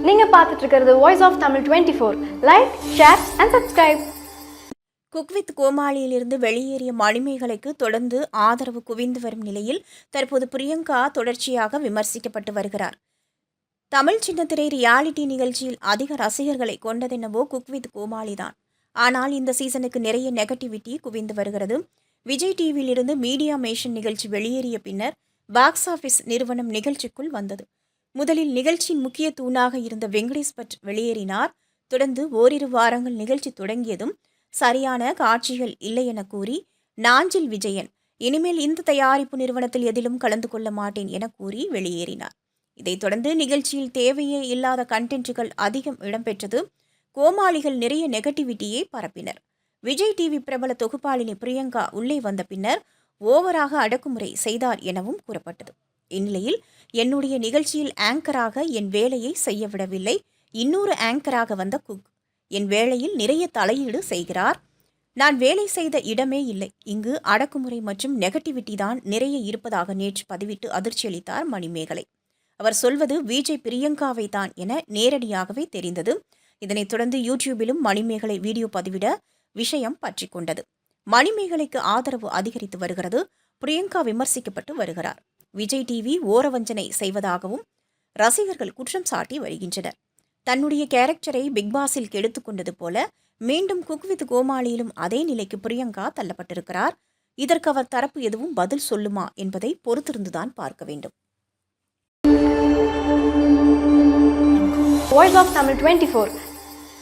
நீங்க பார்த்துட்டு இருக்கிறது voice of Tamil 24. Like, share and subscribe. Cook with கோமாளியிலிருந்து வெளியேறிய மணிமேகலைக்கு தொடர்ந்து ஆதரவு குவிந்து வரும் நிலையில் தற்போது பிரியங்கா தொடர்ச்சியாக விமர்சிக்கப்பட்டு வருகிறார். தமிழ் சின்னத்திரை ரியாலிட்டி நிகழ்ச்சியில் அதிக ரசிகர்களை கொண்டதென்னவோ குக் வித் கோமாளி தான். ஆனால் இந்த சீசனுக்கு நிறைய நெகட்டிவிட்டி குவிந்து வருகிறது. விஜய் டிவியிலிருந்து மீடியா மேஷன் நிகழ்ச்சி வெளியேறிய பின்னர் பாக்ஸ் ஆஃபீஸ் நிறுவனம் நிகழ்ச்சிக்குள் வந்தது. முதலில் நிகழ்ச்சியின் முக்கிய தூணாக இருந்த வெங்கடேஷ் பட் வெளியேறினார். தொடர்ந்து ஓரிரு வாரங்கள் நிகழ்ச்சி தொடங்கியதும் சரியான காட்சிகள் இல்லை என கூறி நாஞ்சில் விஜயன் இனிமேல் இந்த தயாரிப்பு நிறுவனத்தில் எதிலும் கலந்து கொள்ள மாட்டேன் என கூறி வெளியேறினார். இதைத் தொடர்ந்து நிகழ்ச்சியில் தேவையே இல்லாத கண்டென்ட்டுகள் அதிகம் இடம்பெற்றது. கோமாளிகள் நிறைய நெகட்டிவிட்டியை பரப்பினர். விஜய் டிவி பிரபல தொகுப்பாளினி பிரியங்கா உள்ளே வந்த பின்னர் ஓவராக அடக்குமுறை செய்தார் எனவும் கூறப்பட்டது. இந்நிலையில் என்னுடைய நிகழ்ச்சியில் ஆங்கராக என் வேலையை செய்ய விடவில்லை. இன்னொரு ஆங்கராக வந்த குக் என் வேலையில் நிறைய தலையீடு செய்கிறார். நான் வேலை செய்த இடமே இல்லை. இங்கு அடக்குமுறை மற்றும் நெகட்டிவிட்டி தான் நிறைய இருப்பதாக நேற்று பதிவிட்டு அதிர்ச்சியளித்தார் மணிமேகலை. அவர் சொல்வது விஜய் பிரியங்காவை தான் என நேரடியாகவே தெரிந்தது. இதனைத் தொடர்ந்து யூடியூபிலும் மணிமேகலை வீடியோ பதிவிட விஷயம் பற்றி கொண்டது. மணிமேகலைக்கு ஆதரவு அதிகரித்து வருகிறது. பிரியங்கா விமர்சிக்கப்பட்டு வருகிறார். விஜய் டிவி ஓரவஞ்சனை செய்வதாகவும் ரசிகர்கள் குற்றம் சாட்டி வருகின்றனர். தன்னுடைய கேரக்டரை பிக்பாஸில் கெடுத்துக் கொண்டது போல மீண்டும் குக் வித் கோமாளியிலும் அதே நிலைக்கு பிரியங்கா தள்ளப்பட்டிருக்கிறார். இதற்கு அவர் தரப்பு எதுவும் பதில் சொல்லுமா என்பதை பொறுத்திருந்துதான் பார்க்க வேண்டும். Voice of Tamil 24.